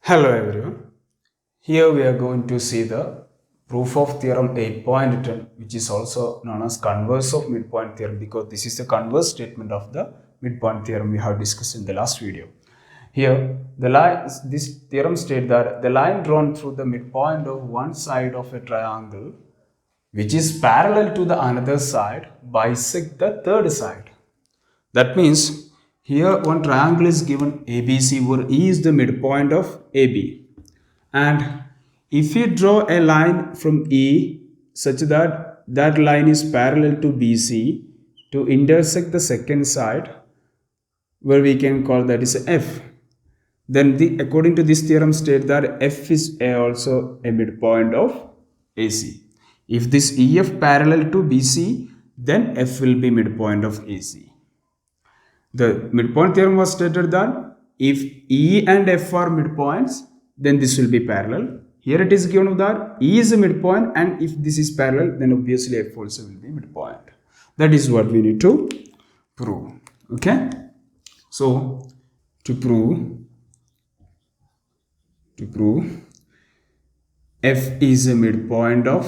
Hello everyone. Here we are going to see the proof of theorem 8.10, which is also known as converse of midpoint theorem, because this is the converse statement of the midpoint theorem we have discussed in the last video. Here this theorem states that the line drawn through the midpoint of one side of a triangle which is parallel to the another side bisect the third side. That means here one triangle is given ABC where E is the midpoint of AB. And if you draw a line from E such that that line is parallel to BC to intersect the second side, where we can call that is F, then according to this theorem state that F is also a midpoint of AC. If this EF parallel to BC, then F will be midpoint of AC. The midpoint theorem was stated that if E and F are midpoints, then this will be parallel. Here it is given that E is a midpoint, and if this is parallel, then obviously F also will be midpoint. That is what we need to prove. Okay. So to prove F is a midpoint of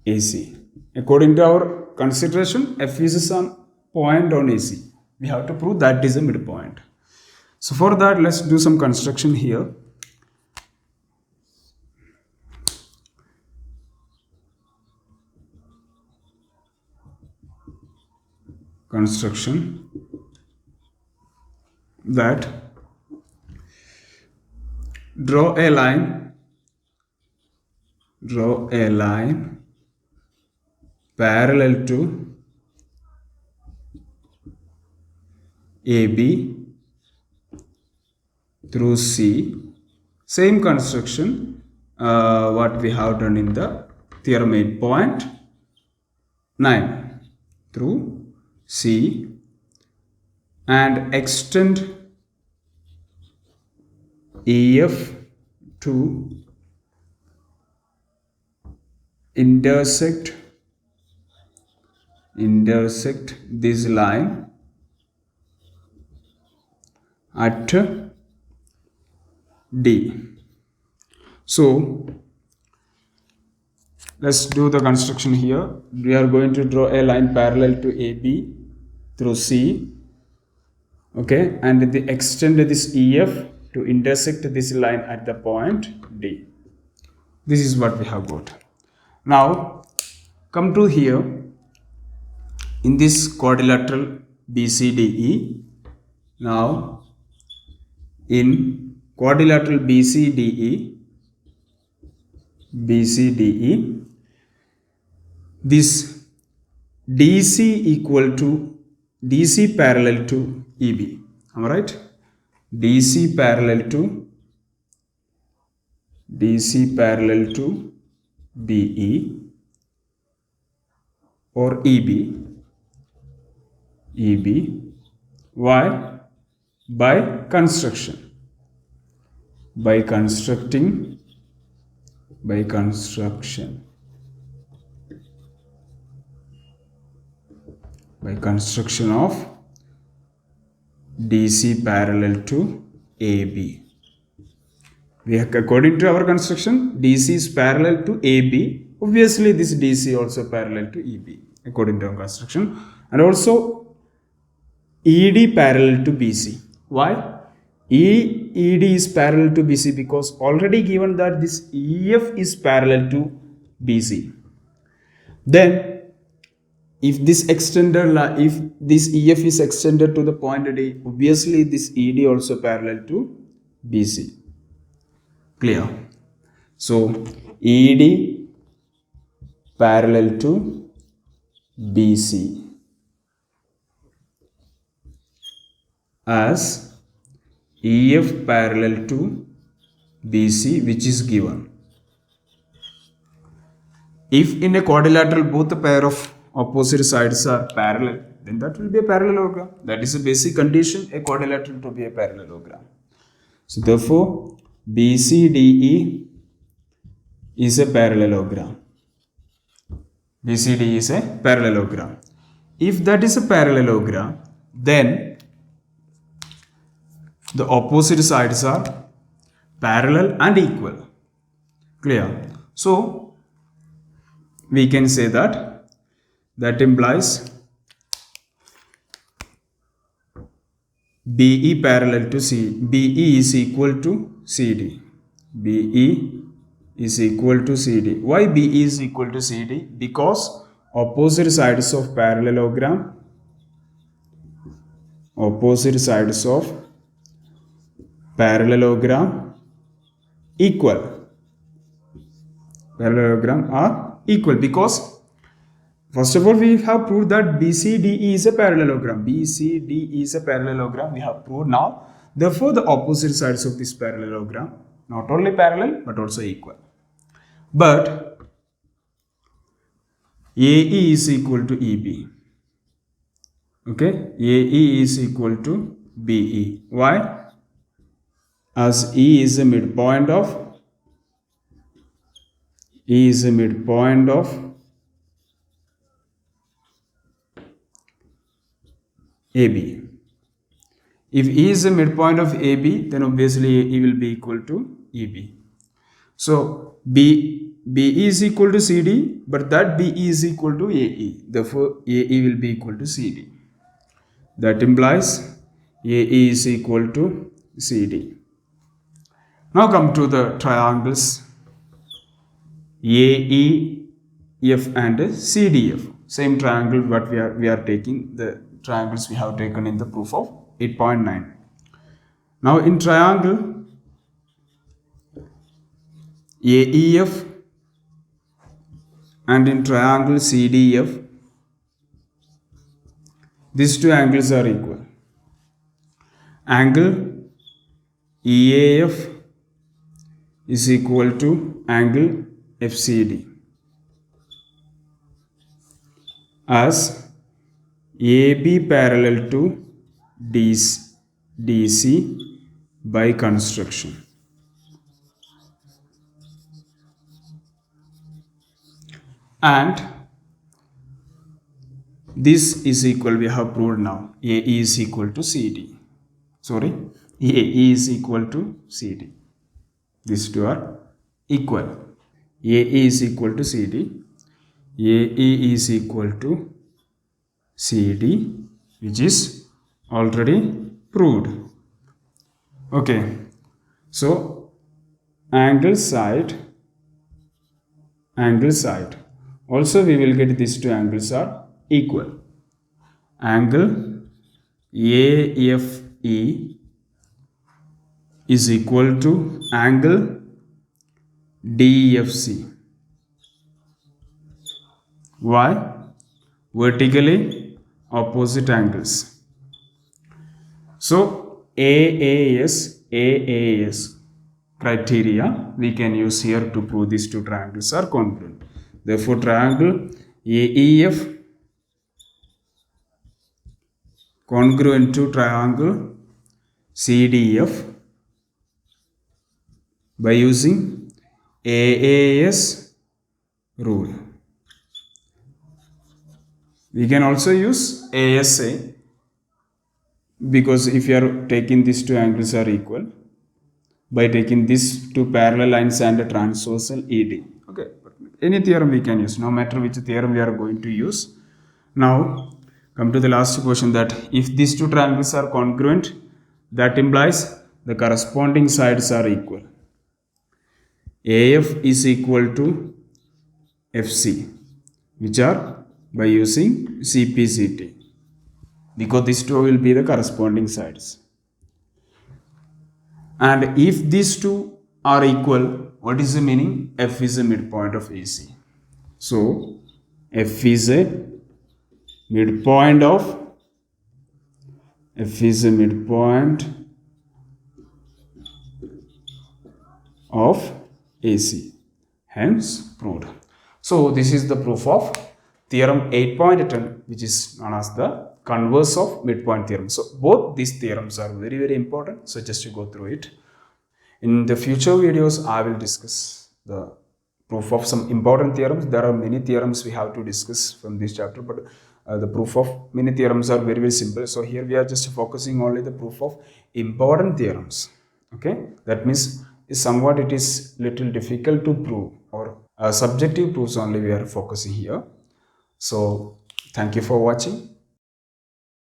AC. According to our consideration, F is some point on AC. We have to prove that is a midpoint. So for that, let's do some construction here. Construction that draw a line parallel to AB through C. Same construction what we have done in the theorem 8.9 through C, and extend EF to intersect this line at D. So let's do the construction here. We are going to draw a line parallel to AB through C, okay, and extend this EF to intersect this line at the point D. This is what we have got. Now come to here in this quadrilateral BCDE. Now in quadrilateral BCDE, this DC parallel to EB. Am I right? DC parallel to BE or EB. Why? By construction. By construction of DC parallel to AB. According to our construction, DC is parallel to AB. Obviously, this DC also parallel to EB according to our construction, and also ED parallel to BC. Why? ED is parallel to BC because already given that this EF is parallel to BC. Then if this EF is extended to the point D, obviously this ED also parallel to BC. Clear? So ED parallel to BC as EF parallel to BC, which is given. If in a quadrilateral both the pair of opposite sides are parallel, then that will be a parallelogram. That is a basic condition, a quadrilateral to be a parallelogram. So therefore, BCDE is a parallelogram. BCD is a parallelogram. if that is a parallelogram, then the opposite sides are parallel and equal. Clear? So we can say that implies BE parallel to BE is equal to CD. BE is equal to CD. Why BE is equal to CD? Because opposite sides of parallelogram equal. Parallelogram are equal because first of all we have proved that BCDE is a parallelogram. BCDE is a parallelogram. We have proved now. Therefore, the opposite sides of this parallelogram not only parallel but also equal. But AE is equal to EB. Okay, AE is equal to BE. Why? As E is a midpoint of AB. If E is a midpoint of AB, then obviously E will be equal to EB. So BE is equal to CD, but that BE is equal to AE. Therefore, AE will be equal to CD. That implies AE is equal to CD. Now come to the triangles AEF and CDF. Same triangle what we are taking, the triangles we have taken in the proof of 8.9. Now in triangle AEF and in triangle CDF, these two angles are equal. Angle EAF is equal to angle FCD, as AB parallel to DC by construction. And this is equal, we have proved now, AE is equal to CD. Sorry, AE is equal to CD. These two are equal. AE is equal to CD. AE is equal to CD, which is already proved. Okay. So, angle side. Also, we will get these two angles are equal. Angle AFE is equal to angle DFC. Why? Vertically opposite angles. So AAS criteria we can use here to prove these two triangles are congruent. Therefore, triangle AEF congruent to triangle CDF by using AAS rule. We can also use ASA, because if you are taking these two angles are equal, by taking these two parallel lines and a transversal ED. Okay, any theorem we can use, no matter which theorem we are going to use. Now come to the last question, that if these two triangles are congruent, that implies the corresponding sides are equal. AF is equal to FC, which are by using CPCT, because these two will be the corresponding sides. And if these two are equal, what is the meaning? F is a midpoint of AC. So F is a midpoint of AC. Hence proved. So this is the proof of theorem 8.10, which is known as the converse of midpoint theorem. So both these theorems are very, very important. So just to go through it. In the future videos, I will discuss the proof of some important theorems. There are many theorems we have to discuss from this chapter, but The proof of many theorems are very simple. So here we are just focusing only the proof of important theorems. Okay, that means somewhat it is little difficult to prove, or subjective proofs only we are focusing here. So thank you for watching.